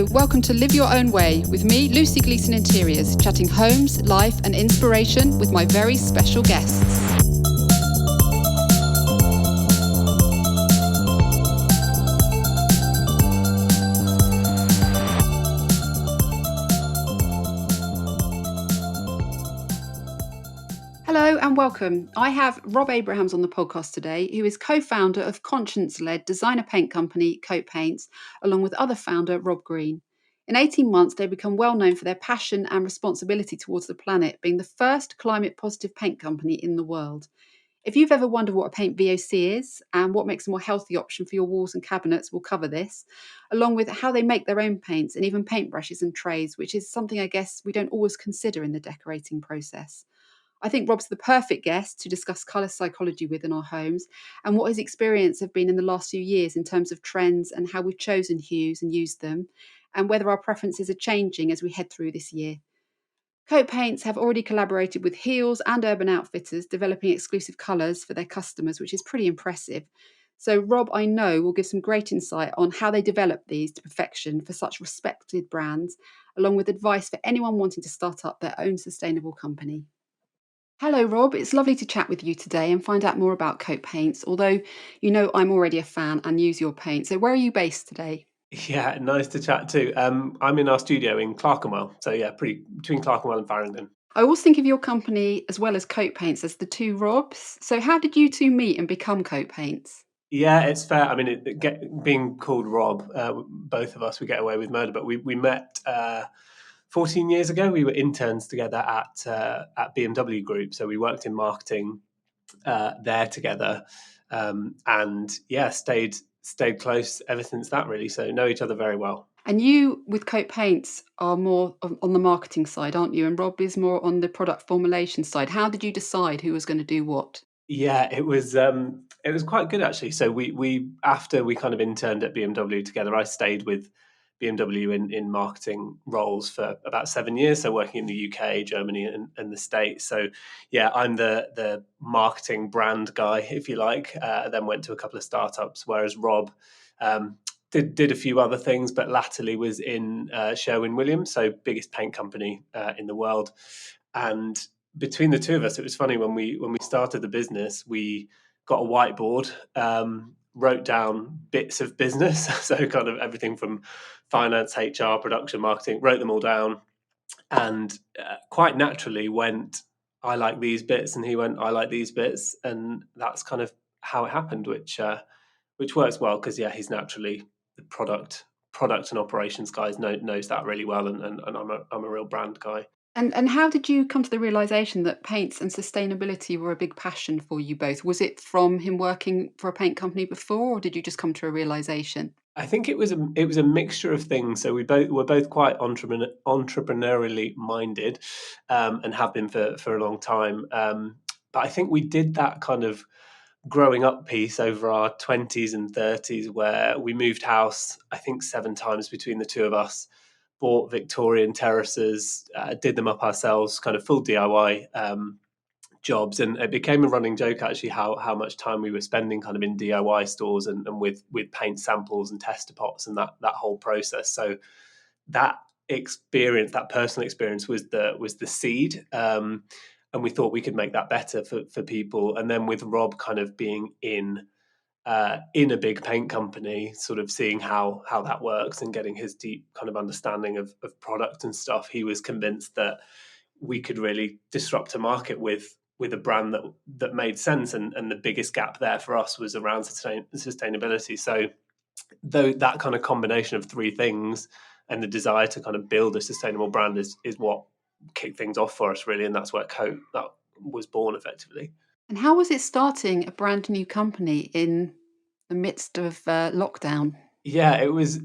Hello, welcome to Live Your Own Way with me, Lucy Gleeson Interiors, chatting homes, life and inspiration with my very special guests. Hello and welcome. I have Rob Abrahams on the podcast today, who is co-founder of conscience-led designer paint company Coat Paints, along with other founder Rob Green. In 18 months, they've become well known for their passion and responsibility towards the planet, being the first climate-positive paint company in the world. If you've ever wondered what a paint VOC is and what makes a more healthy option for your walls and cabinets, we'll cover this, along with how they make their own paints and even paintbrushes and trays, which is something I guess we don't always consider in the decorating process. I think Rob's the perfect guest to discuss colour psychology with in our homes and what his experience have been in the last few years in terms of trends and how we've chosen hues and used them, and whether our preferences are changing as we head through this year. Coat Paints have already collaborated with Heels and Urban Outfitters, developing exclusive colours for their customers, which is pretty impressive. So Rob, I know, will give some great insight on how they develop these to perfection for such respected brands, along with advice for anyone wanting to start up their own sustainable company. Hello, Rob. It's lovely to chat with you today and find out more about Coat Paints, although you know I'm already a fan and use your paint. So where are you based today? Yeah, nice to chat too. I'm in our studio in Clerkenwell. So yeah, pretty between Clerkenwell and Farringdon. I always think of your company as well as Coat Paints as the two Robs. So how did you two meet and become Coat Paints? Yeah, it's fair. I mean, being called Rob, both of us, we get away with murder. But we met 14 years ago. We were interns together at BMW Group. So we worked in marketing there together, and yeah, stayed close ever since that. Really, so know each other very well. And you, with Coat Paints, are more on the marketing side, aren't you? And Rob is more on the product formulation side. How did you decide who was going to do what? Yeah, it was quite good actually. So we after we kind of interned at BMW together, I stayed with BMW in marketing roles for about 7 years. So working in the UK, Germany, and the States. So yeah, I'm the marketing brand guy, if you like. Then went to a couple of startups, whereas Rob did a few other things, but latterly was in Sherwin-Williams, so biggest paint company in the world, and between the two of us, it was funny when we started the business, we got a whiteboard, wrote down bits of business, so kind of everything from finance, HR, production, marketing, wrote them all down, and quite naturally went, I like these bits, and he went, I like these bits, and that's kind of how it happened, which works well because yeah, he's naturally the product and operations guys knows that really well, and I'm a real brand guy. And how did you come to the realization that paints and sustainability were a big passion for you both? Was it from him working for a paint company before, or did you just come to a realization? I think it was a mixture of things. So we're both quite entrepreneurially minded, and have been for a long time. But I think we did that kind of growing up piece over our 20s and 30s, where we moved house, I think 7 times between the two of us, bought Victorian terraces, did them up ourselves, kind of full DIY jobs. And it became a running joke, actually, how much time we were spending kind of in DIY stores and with paint samples and tester pots and that whole process. So that experience, that personal experience was the seed. And we thought we could make that better for people. And then with Rob kind of being in a big paint company, sort of seeing how that works and getting his deep kind of understanding of product and stuff, he was convinced that we could really disrupt a market with a brand that made sense. And the biggest gap there for us was around sustainability. So though that kind of combination of three things and the desire to kind of build a sustainable brand is what kicked things off for us, really. And that's where Coat that was born effectively. And how was it starting a brand new company in the midst of lockdown? Yeah, it was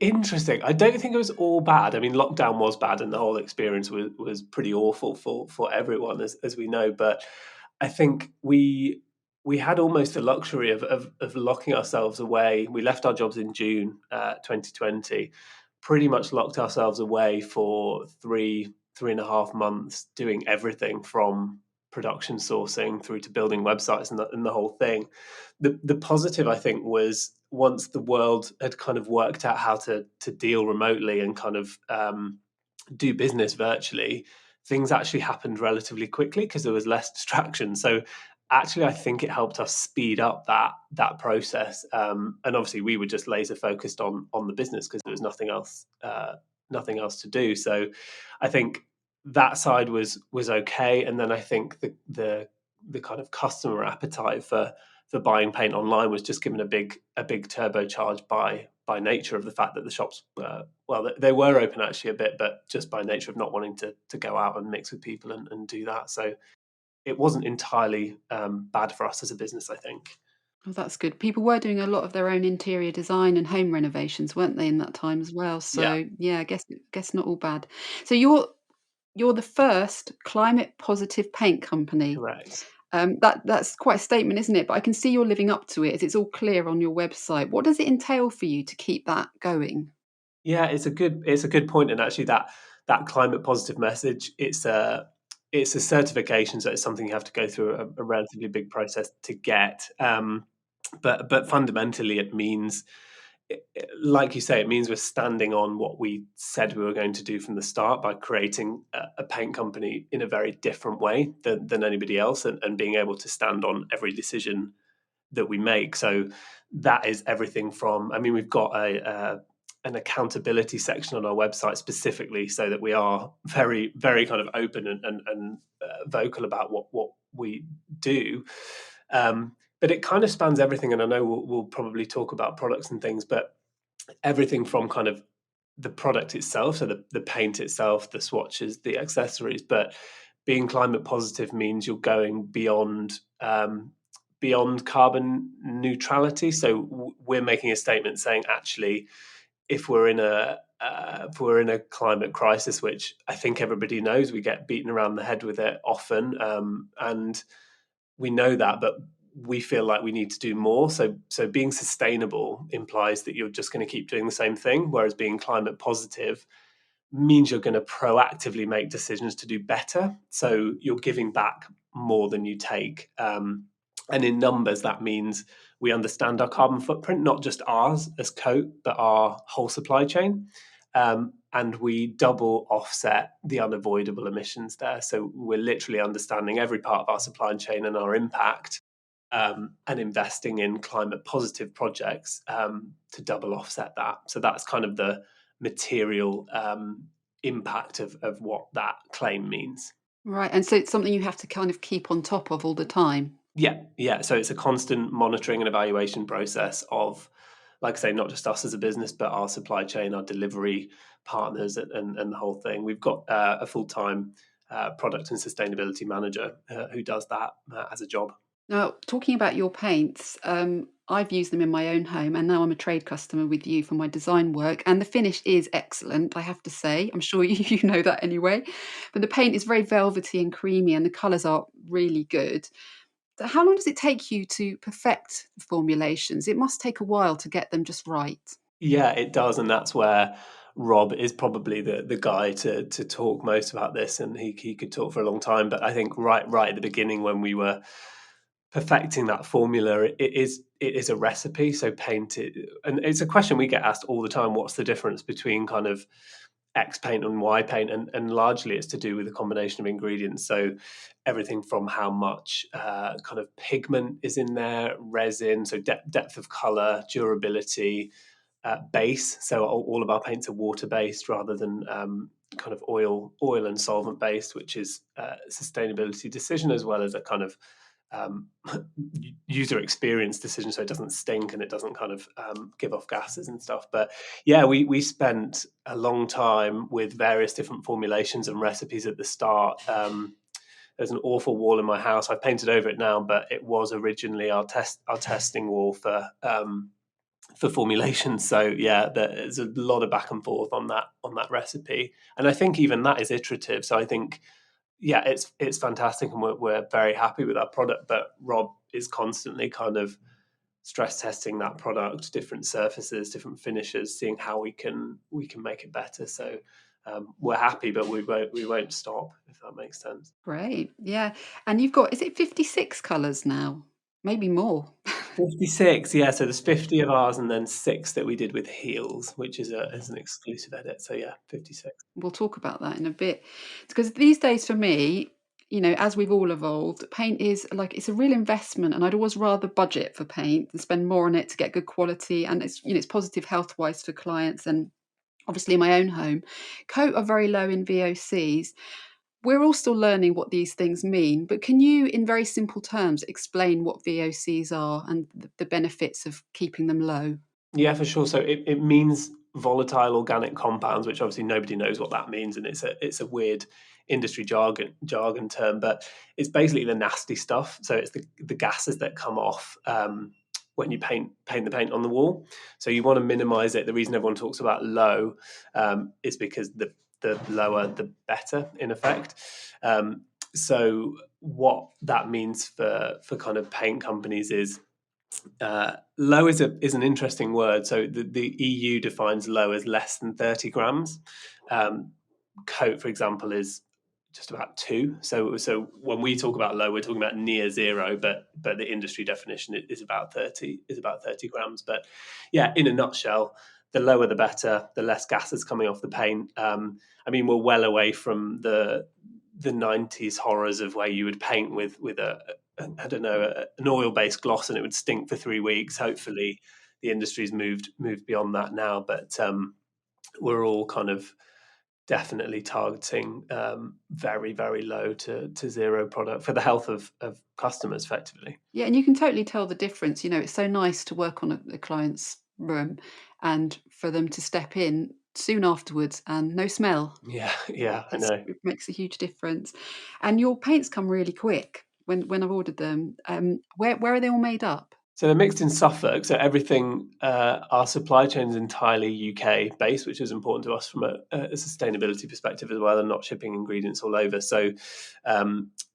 interesting. I don't think it was all bad. I mean, lockdown was bad, and the whole experience was pretty awful for everyone, as we know. But I think we had almost the luxury of locking ourselves away. We left our jobs in June 2020, pretty much locked ourselves away for three and a half months, doing everything from production sourcing through to building websites and the whole thing. The positive, I think, was once the world had kind of worked out how to deal remotely and kind of do business virtually, things actually happened relatively quickly because there was less distraction. So actually, I think it helped us speed up that process. And obviously, we were just laser focused on the business because there was nothing else to do. So I think that side was okay. And then I think the kind of customer appetite for buying paint online was just given a big turbocharge by nature of the fact that the shops they were open actually a bit, but just by nature of not wanting to go out and mix with people and do that. So it wasn't entirely bad for us as a business, I think. Oh, that's good. People were doing a lot of their own interior design and home renovations, weren't they, in that time as well? Yeah, So yeah, I guess not all bad. So you're the first climate positive paint company. correct. That's quite a statement, isn't it? But I can see you're living up to it, as it's all clear on your website. What does it entail for you to keep that going? Yeah, it's a good point, and actually that climate positive message, it's a certification, so it's something you have to go through a relatively big process to get. But fundamentally, it means, like you say, it means we're standing on what we said we were going to do from the start by creating a paint company in a very different way than anybody else, and being able to stand on every decision that we make. So that is everything from, I mean, we've got an accountability section on our website specifically so that we are very, very kind of open and vocal about what we do. But it kind of spans everything. And I know we'll probably talk about products and things, but everything from kind of the product itself, so the paint itself, the swatches, the accessories. But being climate positive means you're going beyond carbon neutrality. So we're making a statement saying, actually, if we're in a climate crisis, which I think everybody knows, we get beaten around the head with it often, and we know that, but we feel like we need to do more. So being sustainable implies that you're just going to keep doing the same thing, whereas being climate positive means you're going to proactively make decisions to do better. So you're giving back more than you take. And in numbers, that means we understand our carbon footprint, not just ours as Coat, but our whole supply chain. And we double offset the unavoidable emissions there. So we're literally understanding every part of our supply chain and our impact, and investing in climate positive projects to double offset that. So that's kind of the material impact of what that claim means. Right, and so it's something you have to kind of keep on top of all the time. Yeah. So it's a constant monitoring and evaluation process of, like I say, not just us as a business, but our supply chain, our delivery partners, and the whole thing. We've got a full time product and sustainability manager who does that as a job. Now, talking about your paints, I've used them in my own home, and now I'm a trade customer with you for my design work. And the finish is excellent, I have to say. I'm sure you know that anyway. But the paint is very velvety and creamy, and the colours are really good. So how long does it take you to perfect the formulations? It must take a while to get them just right. Yeah, it does, and that's where Rob is probably the guy to talk most about this, and he could talk for a long time. But I think right at the beginning when we were perfecting that formula, it is a recipe. So paint it, and it's a question we get asked all the time. What's the difference between kind of X paint and Y paint? And largely it's to do with the combination of ingredients. So everything from how much kind of pigment is in there, resin, so depth of color, durability, base. So all of our paints are water based rather than kind of oil and solvent based, which is a sustainability decision as well as a kind of um, user experience decision, so it doesn't stink and it doesn't kind of give off gases and stuff. But yeah, we spent a long time with various different formulations and recipes at the start. There's an awful wall in my house. I've painted over it now, but it was originally our testing wall for formulation. So yeah, there's a lot of back and forth on that recipe, and I think even that is iterative. So I think yeah, it's fantastic, and we're very happy with our product. But Rob is constantly kind of stress testing that product, different surfaces, different finishes, seeing how we can make it better. So we're happy, but we won't stop, if that makes sense. Great. Yeah. And you've got, is it 56 colours now? Maybe more. 56, yeah. So there's 50 of ours, and then 6 that we did with heels, which is an exclusive edit. So yeah, 56. We'll talk about that in a bit. Because these days for me, as we've all evolved, paint is like it's a real investment, and I'd always rather budget for paint and spend more on it to get good quality, and it's positive health wise for clients and obviously in my own home. Coat are very low in VOCs. We're all still learning what these things mean, but can you, in very simple terms, explain what VOCs are and the benefits of keeping them low? Yeah, for sure. So it means volatile organic compounds, which obviously nobody knows what that means, and it's a weird industry jargon term, but it's basically the nasty stuff. So it's the gases that come off when you paint the paint on the wall. So you want to minimize it. The reason everyone talks about low is because the lower the better, in effect. So what that means for kind of paint companies is low is an interesting word. So the EU defines low as less than 30 grams. Coat, for example, is just about 2. So when we talk about low, we're talking about near 0, but the industry definition is about 30 grams. But yeah, in a nutshell, the lower the better, the less gases coming off the paint. I mean, we're well away from the 90s horrors of where you would paint with I don't know, an oil-based gloss, and it would stink for 3 weeks. Hopefully, the industry's moved beyond that now, but we're all kind of definitely targeting very, very low to 0 product for the health of customers, effectively. Yeah, and you can totally tell the difference. It's so nice to work on a client's room and for them to step in soon afterwards and no smell. Yeah, yeah, I know. It makes a huge difference. And your paints come really quick when I've ordered them. Where are they all made up? So they're mixed in Suffolk. So everything, our supply chain is entirely UK based, which is important to us from a sustainability perspective as well, and not shipping ingredients all over. So,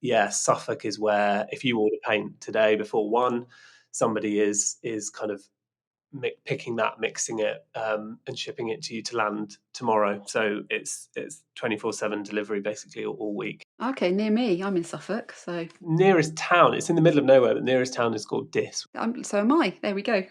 yeah, Suffolk is where if you order paint today before 1, somebody is kind of picking that, mixing it, and shipping it to you to land tomorrow. So it's 24/7 delivery basically all week. Okay, near me. I'm in Suffolk, so Nearest town, it's in the middle of nowhere, but nearest town is called Dis. so am I. There we go.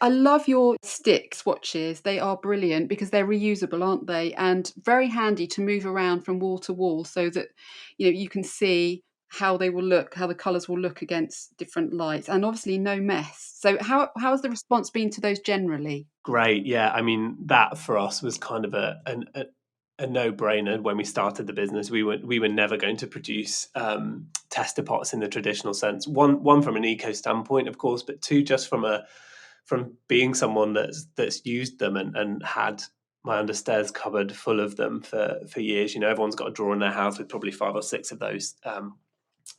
I love your stick swatches. They are brilliant because they're reusable, aren't they? And very handy to move around from wall to wall so that you can see how they will look, how the colours will look against different lights, and obviously no mess. So how has the response been to those generally? Great, yeah. I mean, that for us was kind of a no-brainer when we started the business. We were never going to produce tester pots in the traditional sense. One from an eco standpoint, of course, but 2 just from being someone that's used them and had my understairs cupboard full of them for years. Everyone's got a drawer in their house with probably 5 or 6 of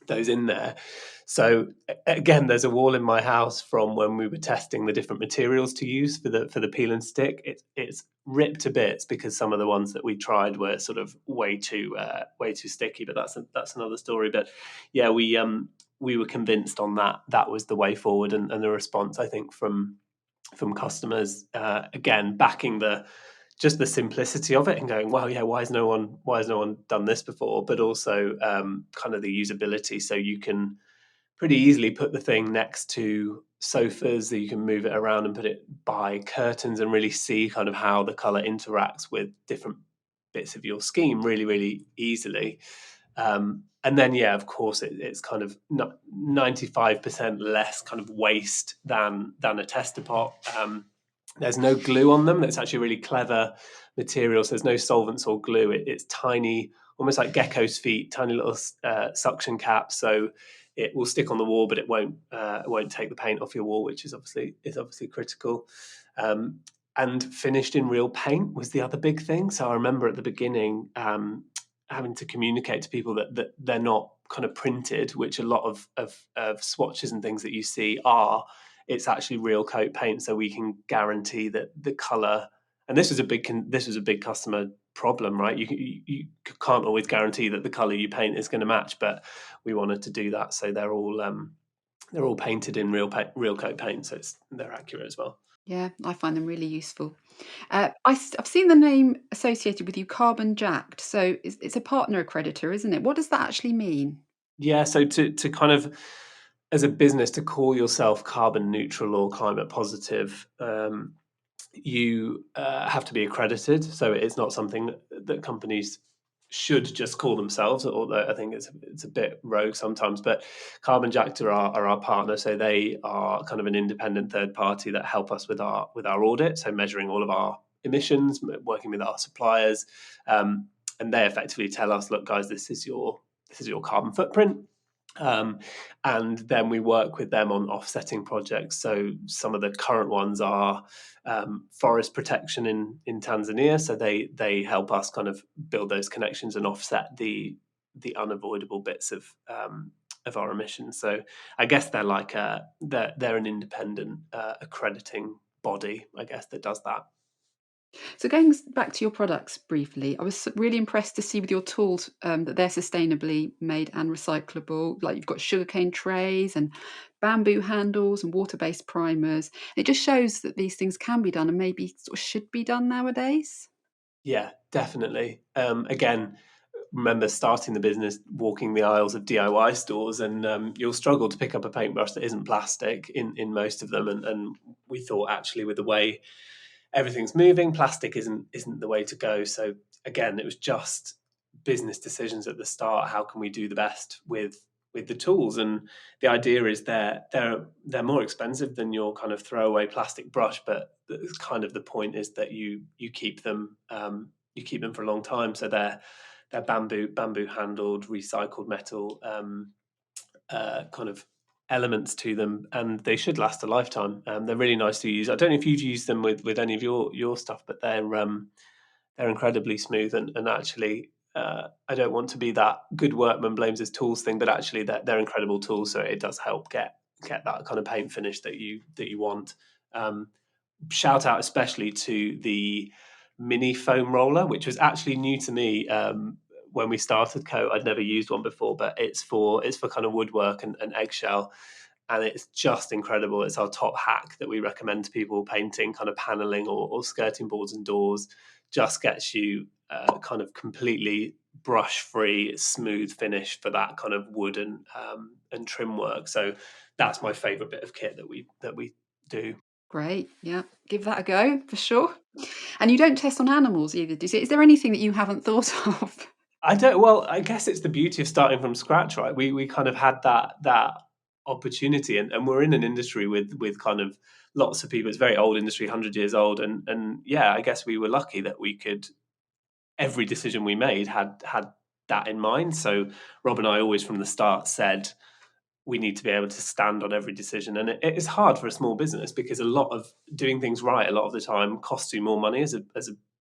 those in there. So again, there's a wall in my house from when we were testing the different materials to use for the peel and stick. It's ripped to bits because some of the ones that we tried were sort of way too sticky. But that's another story. But yeah, we were convinced on that was the way forward, and the response, I think, from customers, again backing just the simplicity of it and going, wow, yeah, why has no one done this before? But also kind of the usability, so you can pretty easily put the thing next to sofas, that you can move it around and put it by curtains and really see kind of how the color interacts with different bits of your scheme really, really easily. And then, yeah, of course, it's kind of 95% less kind of waste than a tester pot. There's no glue on them. That's actually a really clever material. So there's no solvents or glue. It's tiny, almost like gecko's feet, tiny little suction caps. So it will stick on the wall, but it won't take the paint off your wall, which is obviously critical. And finished in real paint was the other big thing. So I remember at the beginning having to communicate to people that they're not kind of printed, which a lot of swatches and things that you see are. It's actually real coat paint, so we can guarantee that the color. And this was a big customer problem, right? You can't always guarantee that the color you paint is going to match, but we wanted to do that, so they're all painted in real coat paint, so they're accurate as well. Yeah, I find them really useful. I've seen the name associated with you, Carbon Jacked. So it's a partner accreditor, isn't it? What does that actually mean? Yeah, so to kind of, as a business, to call yourself carbon neutral or climate positive, you have to be accredited. So it's not something that companies should just call themselves, although I think it's a bit rogue sometimes. But Carbon Jacked are our partner, so they are kind of an independent third party that help us with our audit, so measuring all of our emissions, working with our suppliers, um, and they effectively tell us, look, guys, this is your carbon footprint. Um, and then we work with them on offsetting projects. So some of the current ones are forest protection in Tanzania. So they help us kind of build those connections and offset the unavoidable bits of our emissions. So I guess they're like they're an independent accrediting body, I guess, that does that. So going back to your products briefly, I was really impressed to see with your tools that they're sustainably made and recyclable. Like you've got sugarcane trays and bamboo handles and water-based primers. It just shows that these things can be done and maybe sort of should be done nowadays. Yeah, definitely. Again, remember starting the business, walking the aisles of DIY stores, and you'll struggle to pick up a paintbrush that isn't plastic in most of them. And we thought actually with the way everything's moving, plastic isn't the way to go. So again, it was just business decisions at the start. How can we do the best with the tools? And the idea is they're more expensive than your kind of throwaway plastic brush, but kind of the point is that you keep them you keep them for a long time. So they're bamboo handled, recycled metal kind of elements to them, and they should last a lifetime. They're really nice to use. I don't know if you've used them with any of your stuff, but they're incredibly smooth and actually. I don't want to be that good workman blames his tools thing, but actually they're incredible tools. So it does help get that kind of paint finish that you want. Um, Shout out especially to the mini foam roller, which was actually new to me when we started Co. I'd never used one before, but it's for kind of woodwork and eggshell, and it's just incredible. It's our top hack that we recommend to people painting kind of paneling or skirting boards and doors. Just gets you kind of completely brush free, smooth finish for that kind of wood and trim work. So that's my favorite bit of kit that we do. Great, yeah, give that a go for sure. And you don't test on animals either, do you? Is there anything that you haven't thought of? I don't. Well, I guess it's the beauty of starting from scratch, right? We kind of had that opportunity, and we're in an industry with kind of lots of people. It's a very old industry, 100 years old, and yeah, I guess we were lucky that we could. Every decision we made had that in mind. So Rob and I always from the start said we need to be able to stand on every decision, and it is hard for a small business because a lot of doing things right a lot of the time costs you more money as a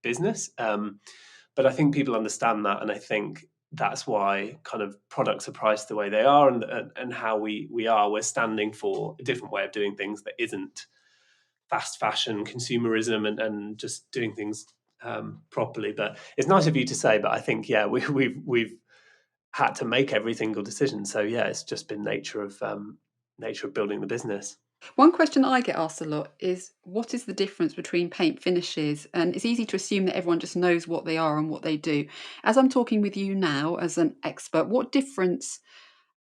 business. But I think people understand that, and I think that's why kind of products are priced the way they are, and how we are. We're standing for a different way of doing things that isn't fast fashion, consumerism, and just doing things properly. But it's nice of you to say. But I think yeah, we've had to make every single decision. So yeah, it's just been nature of building the business. One question I get asked a lot is what is the difference between paint finishes? And it's easy to assume that everyone just knows what they are and what they do. As I'm talking with you now as an expert, what difference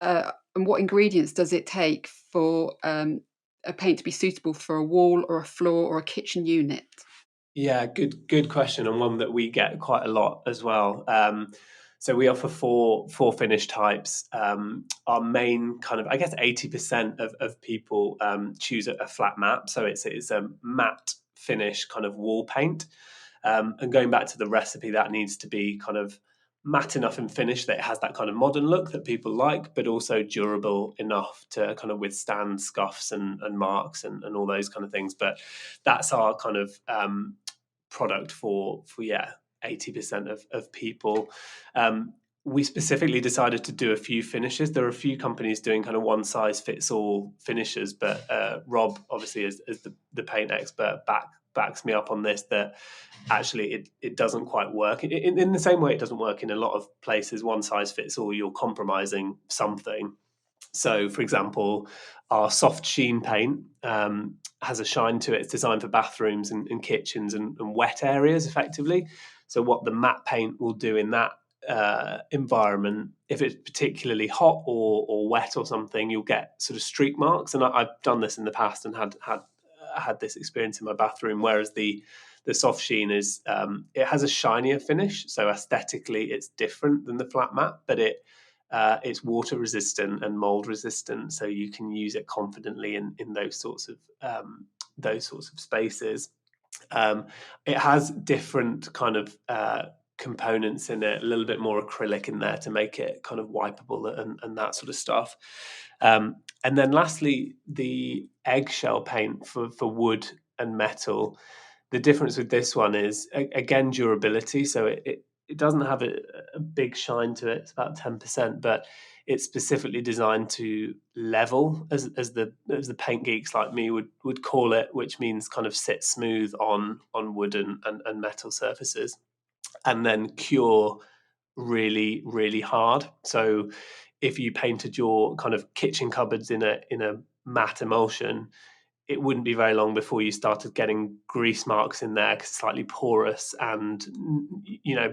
and what ingredients does it take for a paint to be suitable for a wall or a floor or a kitchen unit? Yeah, good question, and one that we get quite a lot as well. So we offer four finish types. Our main kind of, I guess, 80% of people choose a flat matte. So it's a matte finish kind of wall paint. And going back to the recipe, that needs to be kind of matte enough and finished that it has that kind of modern look that people like, but also durable enough to kind of withstand scuffs and marks and all those kind of things. But that's our kind of product for yeah 80% of people. We specifically decided to do a few finishes. There are a few companies doing kind of one size fits all finishes, but Rob, obviously, as the paint expert, backs me up on this that actually it doesn't quite work in the same way it doesn't work in a lot of places. One size fits all, you're compromising something. So, for example, our soft sheen paint has a shine to it. It's designed for bathrooms and kitchens and wet areas, effectively. So, what the matte paint will do in that environment, if it's particularly hot or wet or something, you'll get sort of streak marks. And I've done this in the past and had this experience in my bathroom. Whereas the soft sheen is it has a shinier finish, so aesthetically it's different than the flat matte, but it's water resistant and mold resistant, so you can use it confidently in those sorts of spaces. Um, it has different kind of components in it, a little bit more acrylic in there to make it kind of wipeable and that sort of stuff. And then lastly, the eggshell paint for wood and metal. The difference with this one is again durability. So it doesn't have a big shine to it. It's about 10%, but it's specifically designed to level, as the paint geeks like me would call it, which means kind of sit smooth on wood and metal surfaces, and then cure really really hard. So if you painted your kind of kitchen cupboards in a matte emulsion, it wouldn't be very long before you started getting grease marks in there because it's slightly porous, and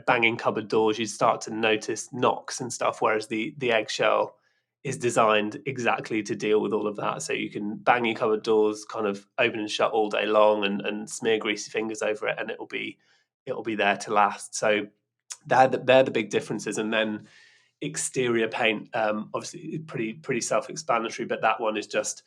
banging cupboard doors, you'd start to notice knocks and stuff, whereas the eggshell is designed exactly to deal with all of that. So you can bang your cupboard doors kind of open and shut all day long and smear greasy fingers over it, and it'll be there to last. So they're the big differences. And then exterior paint, obviously pretty self-explanatory, but that one is just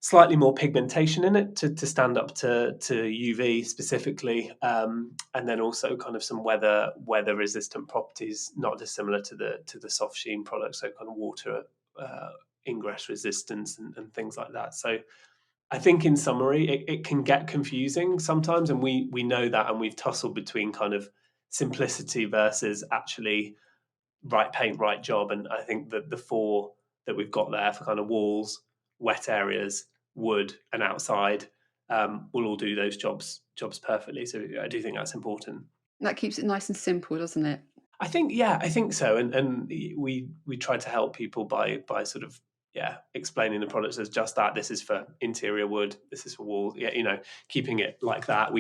slightly more pigmentation in it to stand up to UV specifically, and then also kind of some weather resistant properties, not dissimilar to the soft sheen product, so kind of water uh, ingress resistance and things like that. So I think in summary, it can get confusing sometimes, and we know that, and we've tussled between kind of simplicity versus actually right paint, right job. And I think that the four that we've got there for kind of walls, wet areas, wood, and outside will all do those jobs perfectly. So I do think that's important. That keeps it nice and simple, doesn't it? I think so. And we try to help people by sort of explaining the products as just that. This is for interior wood. This is for walls. Yeah, keeping it like that.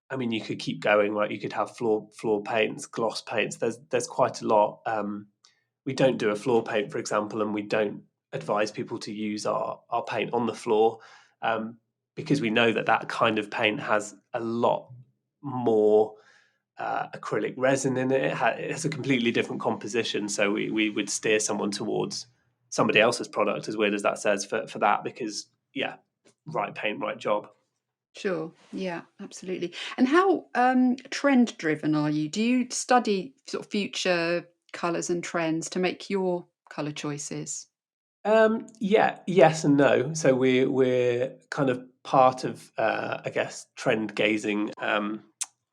I mean, you could keep going, right? You could have floor paints, gloss paints. There's quite a lot. We don't do a floor paint, for example, and we don't advise people to use our paint on the floor, because we know that kind of paint has a lot more acrylic resin in it. It has a completely different composition. So we would steer someone towards somebody else's product, as weird as that says, for that, because right paint, right job. Sure. Yeah, absolutely. And how trend driven are you? Do you study sort of future colours and trends to make your colour choices? Yeah, yes and no. So we're kind of part of, I guess, trend gazing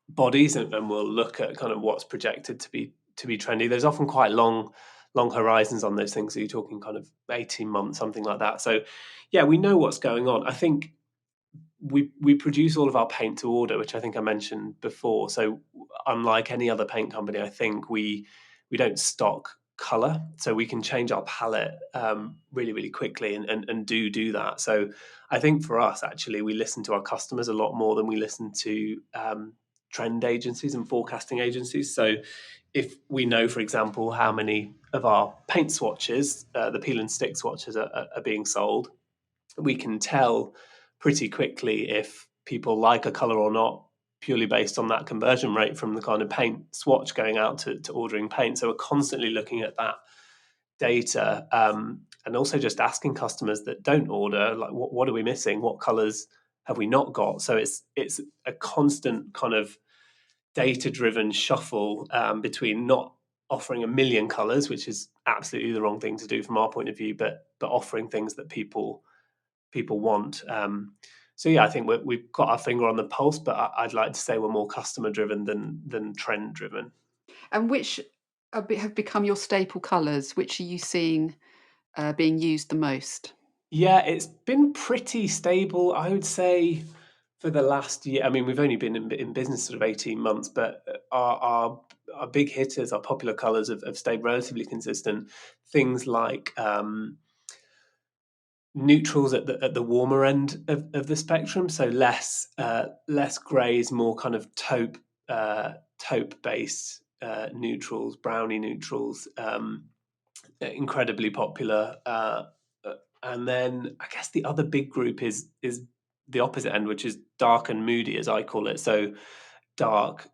bodies, and we'll look at kind of what's projected to be trendy. There's often quite long horizons on those things. So you're talking kind of 18 months, something like that. So yeah, we know what's going on. I think we produce all of our paint to order, which I think I mentioned before. So unlike any other paint company, I think we don't stock color, so we can change our palette really really quickly and do that. So I think for us, actually, we listen to our customers a lot more than we listen to trend agencies and forecasting agencies. So if we know, for example, how many of our paint swatches, the peel and stick swatches, are being sold, we can tell pretty quickly if people like a color or not, purely based on that conversion rate from the kind of paint swatch going out to ordering paint. So we're constantly looking at that data, and also just asking customers that don't order, like, what are we missing? What colors have we not got? So it's a constant kind of data driven shuffle between not offering a million colors, which is absolutely the wrong thing to do from our point of view, but offering things that people want. So yeah, I think we've got our finger on the pulse, but I'd like to say we're more customer driven than trend driven. And which have become your staple colours? Which are you seeing being used the most? Yeah, it's been pretty stable, I would say, for the last year. I mean, we've only been in business sort of 18 months, but our our big hitters, our popular colours have stayed relatively consistent. Things like neutrals at the warmer end of the spectrum, so less greys, more kind of taupe based neutrals, brownie neutrals, incredibly popular. And then I guess the other big group is the opposite end, which is dark and moody, as I call it. So dark,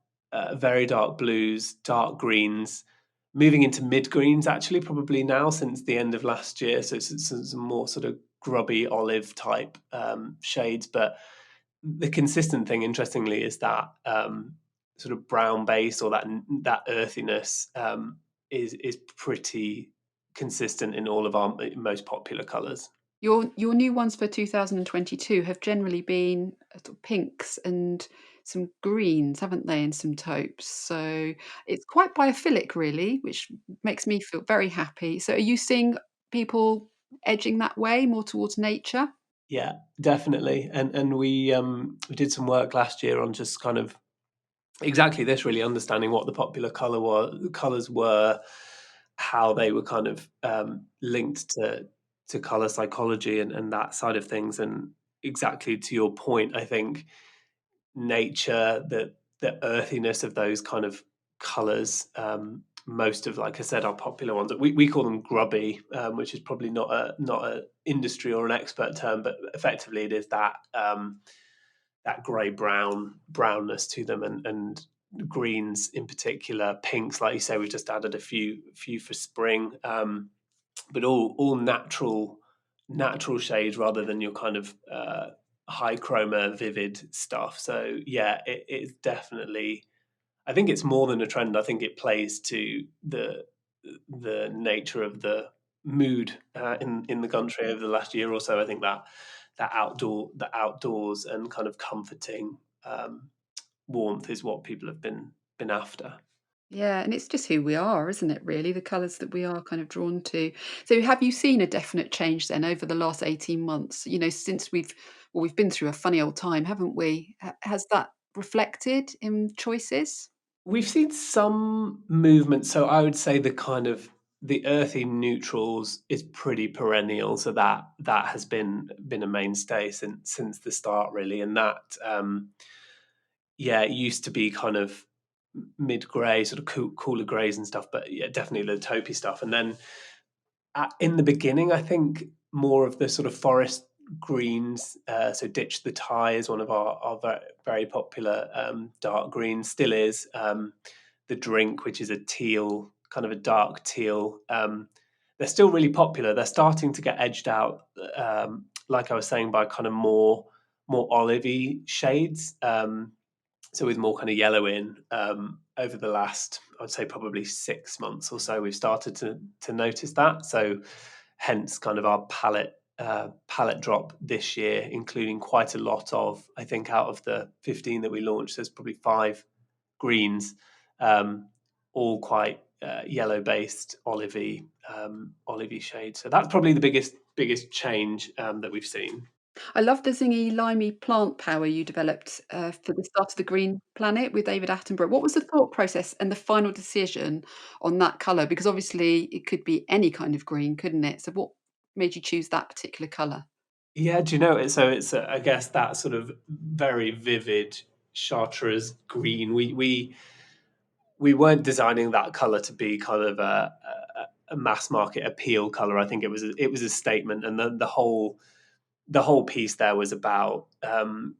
very dark blues, dark greens, moving into mid greens actually probably now since the end of last year. So it's some more sort of grubby olive type shades. But the consistent thing, interestingly, is that sort of brown base or that earthiness is pretty consistent in all of our most popular colours. Your new ones for 2022 have generally been sort of pinks and some greens, haven't they, and some taupes. So it's quite biophilic, really, which makes me feel very happy. So are you seeing people edging that way more towards nature? Yeah, definitely. And we did some work last year on just kind of exactly this, really understanding what the popular colors were, how they were kind of linked to color psychology and that side of things. And exactly to your point, I think nature, the earthiness of those kind of colors. Most of, like I said, our popular ones, we call them grubby, which is probably not a industry or an expert term, but effectively it is that grey brownness to them, and greens in particular, pinks, like you say, we've just added a few for spring, but all natural shades rather than your kind of high chroma vivid stuff. So yeah, it's definitely, I think it's more than a trend. I think it plays to the nature of the mood in the country over the last year or so. I think the outdoors and kind of comforting warmth is what people have been after. Yeah, and it's just who we are, isn't it, really? The colours that we are kind of drawn to. So have you seen a definite change then over the last 18 months? You know, since we've been through a funny old time, haven't we? Has that reflected in choices? We've seen some movement, so I would say the earthy neutrals is pretty perennial. So that has been a mainstay since the start, really, and that yeah, it used to be kind of mid grey, sort of cooler greys and stuff, but yeah, definitely the taupey stuff. And then in the beginning, I think more of the sort of forest greens. So Ditch the Tie is one of our very, very popular dark greens, still is. The Drink, which is a teal, kind of a dark teal. They're still really popular. They're starting to get edged out, like I was saying, by kind of more olivey shades. So with more kind of yellow in, over the last, I'd say probably 6 months or so, we've started to notice that. So hence kind of our palette drop this year, including quite a lot of, I think out of the 15 that we launched, there's probably 5 greens, um, all quite yellow based olivey shades. So that's probably the biggest change that we've seen. I love the zingy, limey plant power you developed for the start of the Green Planet with David Attenborough. What was the thought process and the final decision on that colour? Because obviously it could be any kind of green, couldn't it? So what made you choose that particular colour? Yeah, do you know it? So it's I guess that sort of very vivid chartreuse green. We weren't designing that color to be kind of a mass market appeal color. I think it was a statement, and the whole piece there was about and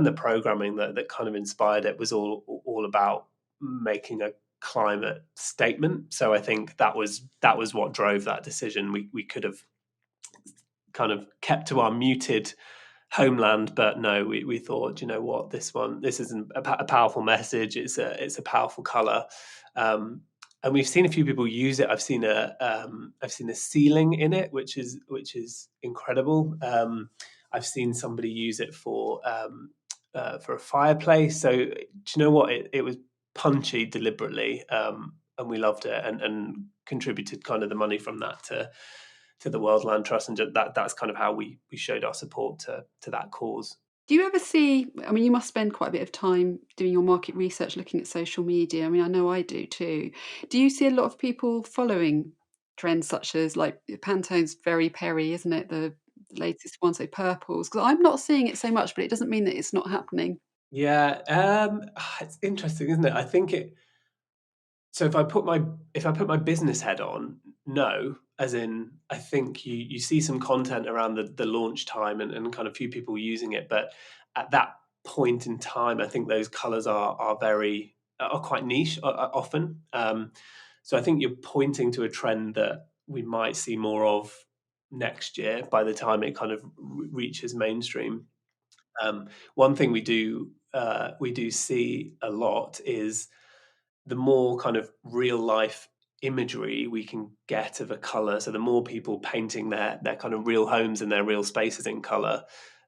the programming that kind of inspired it was all about making a climate statement. So I think that was what drove that decision. We could have kind of kept to our muted homeland, but no, we thought, you know what, this isn't a powerful message. It's a powerful color, and we've seen a few people use it. I've seen a ceiling in it, which is incredible. I've seen somebody use it for a fireplace. So do you know what, it was punchy deliberately, and we loved it, and contributed kind of the money from that to the World Land Trust, and that's kind of how we showed our support to that cause. Do you ever see, I mean, you must spend quite a bit of time doing your market research, looking at social media. I mean, I know I do too. Do you see a lot of people following trends such as like Pantone's very Perry, isn't it? The latest one, so purples. Because I'm not seeing it so much, but it doesn't mean that it's not happening. Yeah, it's interesting, isn't it? I think it. So if I put my business head on, no, as in I think you see some content around the launch time and kind of few people using it, but at that point in time, I think those colours are quite niche often. So I think you're pointing to a trend that we might see more of next year by the time it kind of reaches mainstream. One thing we do see a lot is the more kind of real life imagery we can get of a color. So the more people painting their kind of real homes and their real spaces in color,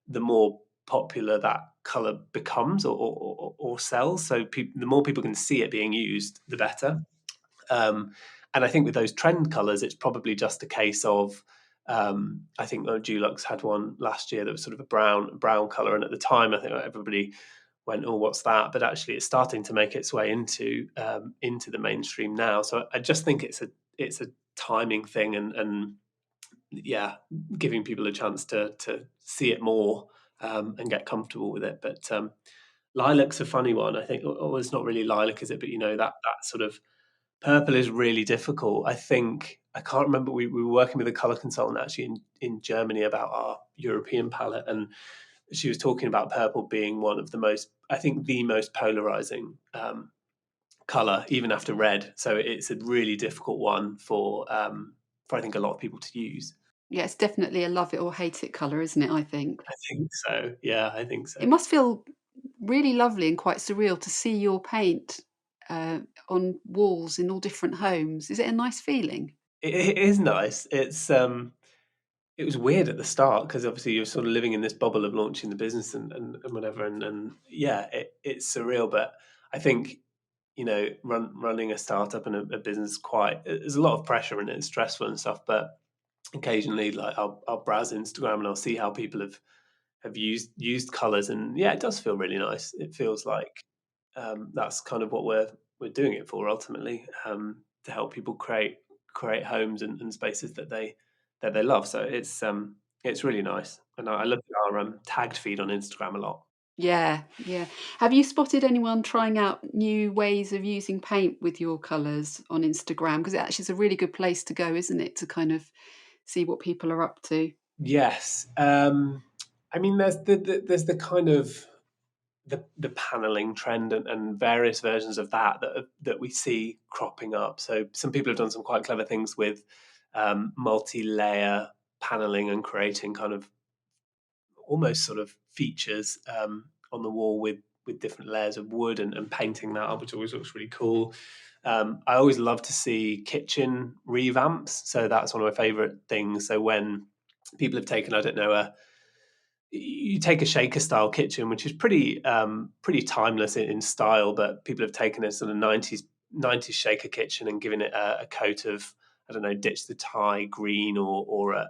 the more popular that color becomes or sells. So the more people can see it being used, the better. Um, and I think with those trend colors, it's probably just a case of I think Dulux had one last year that was sort of a brown color, and at the time, I think everybody went, "Oh, what's that?" But actually, it's starting to make its way into the mainstream now. So I just think it's a timing thing, and yeah, giving people a chance to see it more and get comfortable with it. But lilac's a funny one. I think, oh, it's not really lilac, is it? But that sort of purple is really difficult. I think I can't remember. We were working with a color consultant actually in Germany about our European palette, and she was talking about purple being one of the most, I think, the most polarizing color, even after red. So it's a really difficult one for I think a lot of people to use. Yeah, it's definitely a love it or hate it color, isn't it? I think. I think so. Yeah, I think It so. must feel really lovely and quite surreal to see your paint uh, on walls in all different homes. Is it a nice feeling? It is nice. It was weird at the start because obviously you're sort of living in this bubble of launching the business and whatever, and yeah, it's surreal. But I think running a startup and a business quite there's a lot of pressure and it's stressful and stuff. But occasionally, like I'll browse Instagram and I'll see how people have used colors, and yeah, it does feel really nice. It feels like that's kind of what we're doing it for ultimately, to help people create homes and spaces that they love. So it's really nice, and I look at our tagged feed on Instagram a lot. Yeah, yeah. Have you spotted anyone trying out new ways of using paint with your colours on Instagram? Because it actually is a really good place to go, isn't it, to kind of see what people are up to? Yes, I mean there's the kind of the paneling trend and various versions of that we see cropping up. So some people have done some quite clever things with multi-layer paneling and creating kind of almost sort of features on the wall with different layers of wood and painting that up, which always looks really cool. I always love to see kitchen revamps. So that's one of my favorite things. So when people have taken, I don't know, you take a shaker style kitchen, which is pretty timeless in style, but people have taken a sort of nineties shaker kitchen and given it a coat of, I don't know, ditch the tie green or a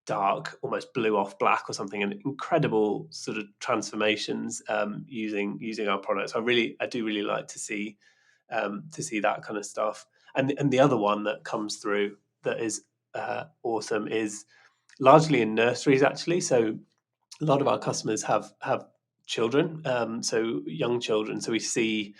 dark, almost blue off black or something, and incredible sort of transformations using our products. I do really like to see that kind of stuff. And the other one that comes through that is awesome is largely in nurseries actually. So a lot of our customers have children, so young children. So we see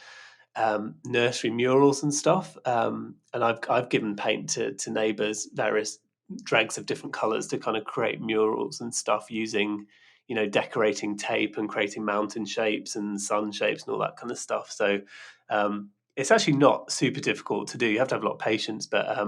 nursery murals and stuff. And I've given paint to neighbours, various dregs of different colours to kind of create murals and stuff using, decorating tape and creating mountain shapes and sun shapes and all that kind of stuff. So it's actually not super difficult to do. You have to have a lot of patience, but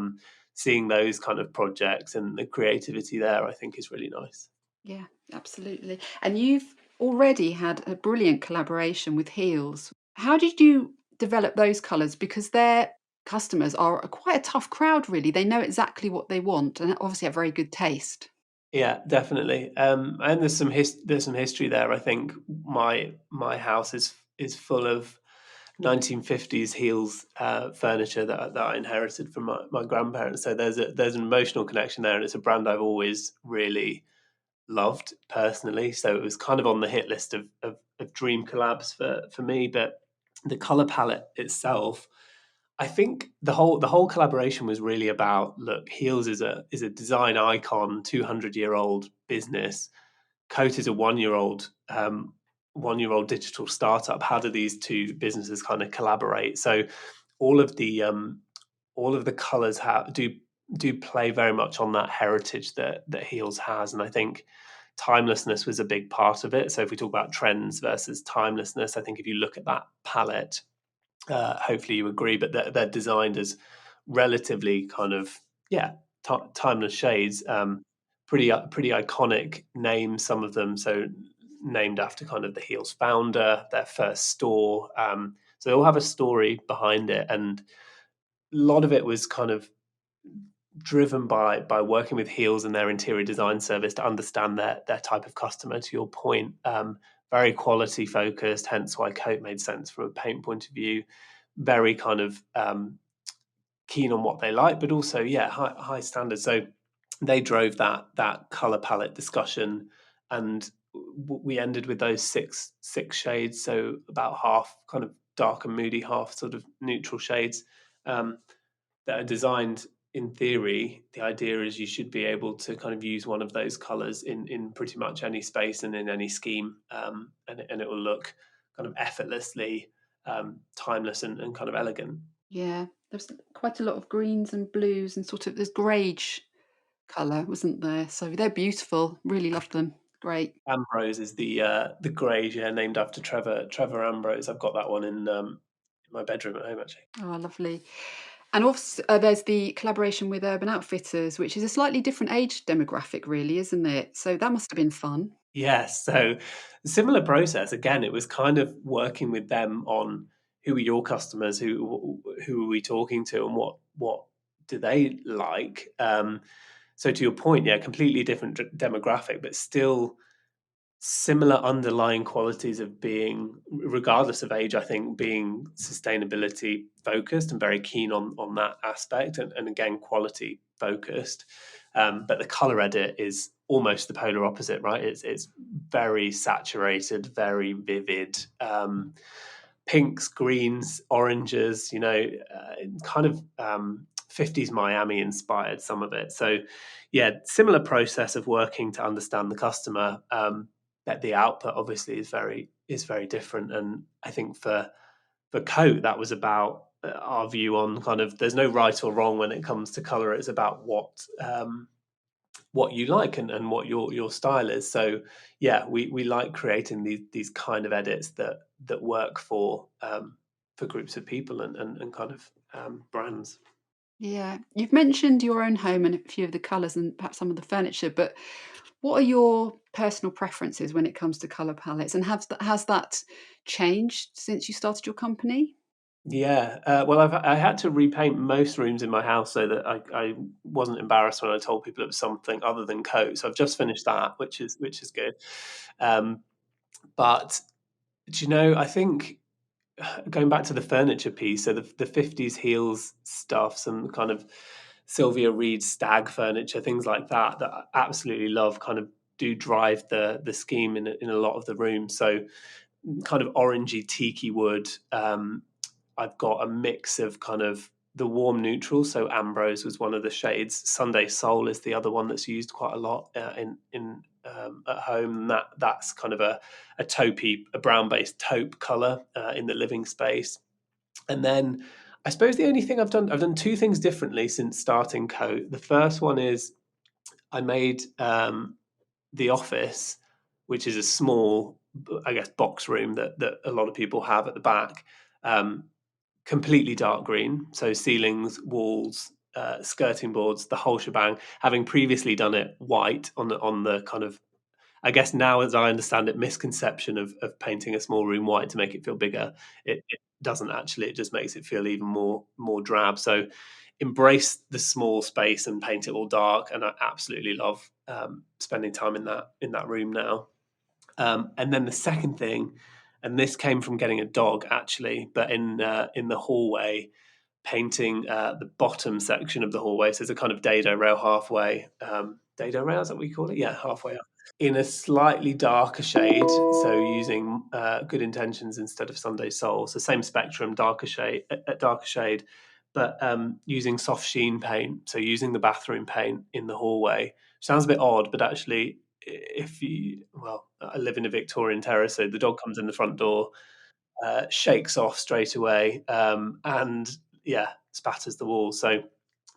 seeing those kind of projects and the creativity there, I think, is really nice. Yeah, absolutely. And you've already had a brilliant collaboration with Heels. How did you develop those colours? Because their customers are quite a tough crowd, really. They know exactly what they want and obviously have very good taste. Yeah, definitely. And there's some history there. I think my house is full of 1950s heels furniture that I inherited from my grandparents. So there's an emotional connection there, and it's a brand I've always really loved personally. So it was kind of on the hit list of dream collabs for me. But the color palette itself, I think the whole collaboration was really about, look, Heels is a design icon, 200-year-old business. Coat is a 1-year-old digital startup. How do these two businesses kind of collaborate? So all of the colors do play very much on that heritage that Heels has, and I think timelessness was a big part of it. So if we talk about trends versus timelessness, I think if you look at that palette, hopefully you agree, but they're designed as relatively kind of, yeah, timeless shades. Pretty iconic names, some of them. So named after kind of the Heels founder, their first store. So they all have a story behind it, and a lot of it was kind of driven by working with Heels and their interior design service to understand their type of customer. To your point, very quality focused. Hence why Coat made sense from a paint point of view. Very kind of keen on what they like, but also, yeah, high standards. So they drove that color palette discussion, and we ended with those six shades. So about half kind of dark and moody, half sort of neutral shades, that are designed. In theory, the idea is you should be able to kind of use one of those colors in pretty much any space and in any scheme, and it will look kind of effortlessly timeless and kind of elegant. Yeah, there's quite a lot of greens and blues and sort of this greige colour, wasn't there? So they're beautiful. Really loved them. Great. Ambrose is the greige, yeah, named after Trevor Ambrose. I've got that one in my bedroom at home, actually. Oh, lovely. And also, there's the collaboration with Urban Outfitters, which is a slightly different age demographic, really, isn't it? So that must have been fun. Yes, so similar process. Again, it was kind of working with them on who are your customers, who are we talking to, and what do they like. So to your point, yeah, completely different demographic, but still similar underlying qualities of being, regardless of age, I think being sustainability focused and very keen on that aspect, and again quality focused. But the color edit is almost the polar opposite, right? It's very saturated, very vivid. Pinks, greens, oranges, kind of 50s Miami inspired, some of it. So, yeah, similar process of working to understand the customer. But the output obviously is very different. And I think for Coat, that was about our view on kind of there's no right or wrong when it comes to color. It's about what you like and what your style is. So yeah, we like creating these kind of edits that work for groups of people and kind of brands. Yeah. You've mentioned your own home and a few of the colours and perhaps some of the furniture, but what are your personal preferences when it comes to colour palettes? And has that changed since you started your company? Yeah, well, I had to repaint most rooms in my house so that I wasn't embarrassed when I told people it was something other than Coat. So I've just finished that, which is good. Um, but do you know, I think going back to the furniture piece, so the 50s heels stuff, some kind of Sylvia Reed stag furniture, things like that I absolutely love, kind of do drive the scheme in a lot of the rooms. So kind of orangey tiki wood. I've got a mix of kind of the warm neutral. So Ambrose was one of the shades. Sunday Soul is the other one that's used quite a lot in at home. That's kind of a taupey, a brown based taupe color in the living space. And then I suppose the only thing I've done two things differently since starting Coat. The first one is I made the office, which is a small, I guess, box room that a lot of people have at the back, um, completely dark green. So ceilings, walls, skirting boards, the whole shebang. Having previously done it white on the kind of, I guess now as I understand it, misconception of painting a small room white to make it feel bigger. It doesn't actually. It just makes it feel even more drab. So embrace the small space and paint it all dark. And I absolutely love spending time in that room now. And then the second thing, and this came from getting a dog actually, but in the hallway, painting the bottom section of the hallway. So there's a kind of dado rail halfway. Dado rail is that what we call it? Yeah, halfway up. in a slightly darker shade, so using Good Intentions instead of Sunday Soul. So same spectrum, darker shade, but using soft sheen paint. So using the bathroom paint in the hallway. Sounds a bit odd, but actually, if you, well, I live in a Victorian terrace, so the dog comes in the front door, shakes off straight away, and yeah, spatters the wall. So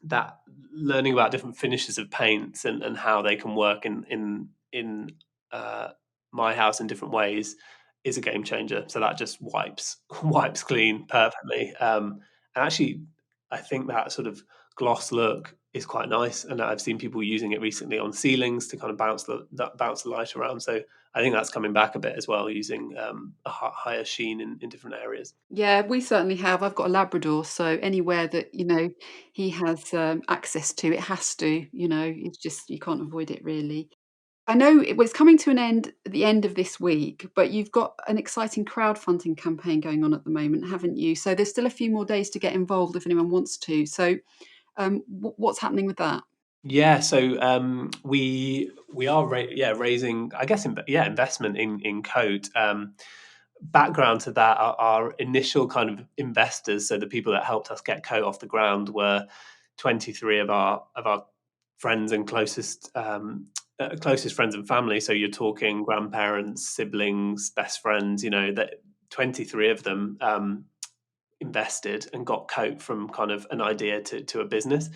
that learning about different finishes of paints and how they can work in uh, my house in different ways is a game changer. So that just wipes clean perfectly. And actually, I think that sort of gloss look is quite nice, and I've seen people using it recently on ceilings to kind of bounce the light around. So I think that's coming back a bit as well, using a higher sheen in different areas. Yeah, we certainly have. I've got a Labrador, so anywhere that, he has, access to, it has to, it's just you can't avoid it really. I know it's coming to an end at the end of this week, but you've got an exciting crowdfunding campaign going on at the moment, haven't you? So there's still a few more days to get involved if anyone wants to. So, what's happening with that? Yeah, so we are raising, I guess, investment in code. Background to that, our initial kind of investors, so the people that helped us get Coat off the ground, were 23 of our friends and closest friends and family. So you're talking grandparents, siblings, best friends. That 23 of them invested and got Coat from kind of an idea to a business.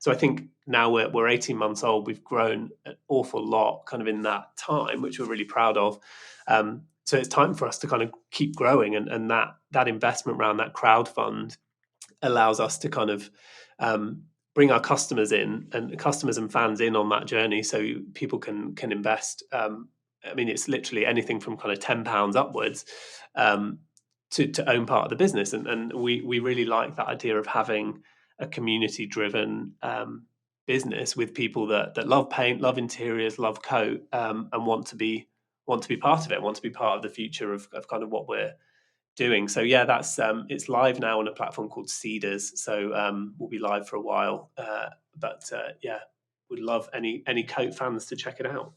So I think now we're 18 months old. We've grown an awful lot kind of in that time, which we're really proud of. So it's time for us to kind of keep growing, and that investment around that crowd fund allows us to kind of bring our customers and fans in on that journey, so people can invest. I mean, it's literally anything from kind of £10 upwards, um, to own part of the business, and we really like that idea of having a community driven business with people that love paint, love interiors, love Coat, and want to be part of it, want to be part of the future of kind of what we're doing. So yeah, that's it's live now on a platform called Cedars. So we'll be live for a while, but yeah, would love any Coat fans to check it out.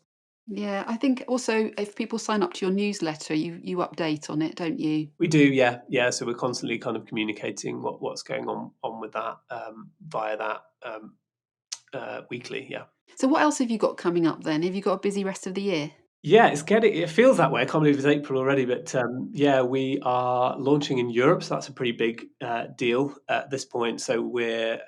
Yeah, I think also if people sign up to your newsletter, you update on it, don't you? We do, yeah, yeah. So we're constantly kind of communicating what's going on with that, via that, weekly. Yeah. So what else have you got coming up then? Have you got a busy rest of the year? Yeah, it feels that way. I can't believe it's April already, but yeah, we are launching in Europe, so that's a pretty big deal at this point. So we're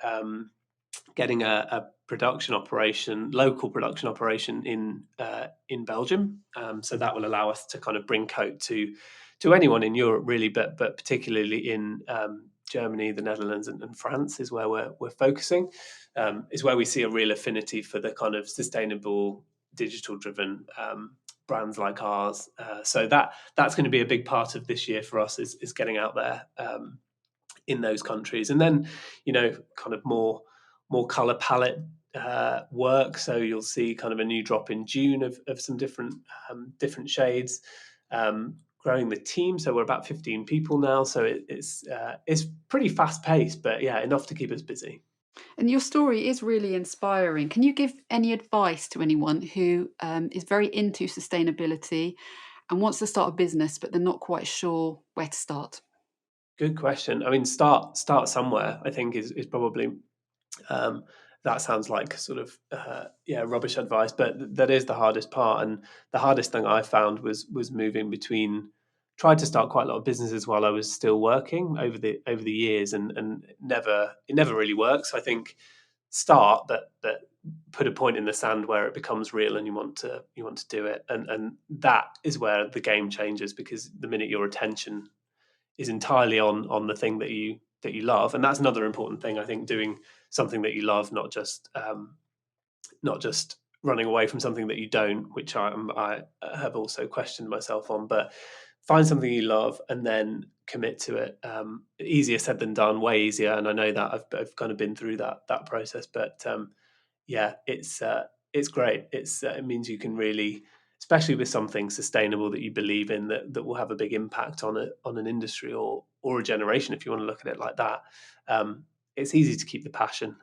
getting a local production operation in Belgium. So that will allow us to kind of bring Coat to anyone in Europe, really, but particularly in Germany, the Netherlands, and France is where we're focusing. Is where we see a real affinity for the kind of sustainable, digital-driven brands like ours. So that's going to be a big part of this year for us, is getting out there in those countries, and then kind of more color palette work. So you'll see kind of a new drop in June of some different shades. Growing the team, so we're about 15 people now. So it's pretty fast paced, but yeah, enough to keep us busy. And your story is really inspiring. Can you give any advice to anyone who is very into sustainability and wants to start a business, but they're not quite sure where to start? Good question. I mean, start somewhere, I think, is probably, um, that sounds like sort of yeah, rubbish advice, but that is the hardest part. And the hardest thing I found was moving between. Tried to start quite a lot of businesses while I was still working over the years, and it never really works. I think start, but put a point in the sand where it becomes real and you want to do it, and that is where the game changes, because the minute your attention is entirely on the thing that you love, and that's another important thing, I think, doing something that you love, not just running away from something that you don't, which I have also questioned myself on. But find something you love and then commit to it. Easier said than done, way easier, and I know that I've kind of been through that process. But yeah, it's great. It means you can really, especially with something sustainable that you believe in, that will have a big impact on an industry or a generation, if you want to look at it like that. It's easy to keep the passion.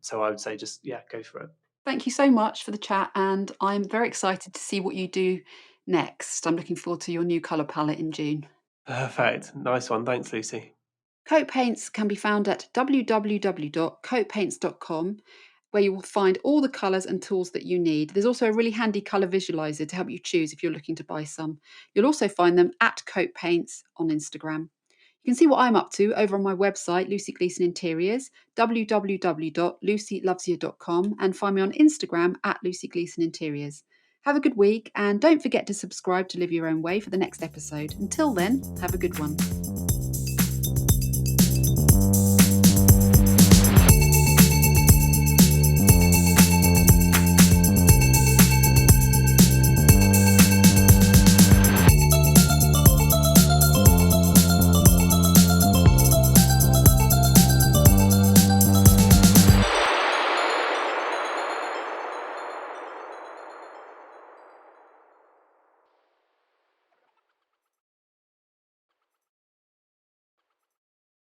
So I would say just, yeah, go for it. Thank you so much for the chat, and I'm very excited to see what you do next. I'm looking forward to your new colour palette in June. Perfect. Nice one. Thanks, Lucy. Coat Paints can be found at www.coatpaints.com, where you will find all the colours and tools that you need. There's also a really handy colour visualizer to help you choose if you're looking to buy some. You'll also find them at Coat Paints on Instagram. You can see what I'm up to over on my website, Lucy Gleeson Interiors, www.lucylovesyou.com, and find me on Instagram at Lucy Gleeson Interiors. Have a good week, and don't forget to subscribe to Live Your Own Way for the next episode. Until then, have a good one.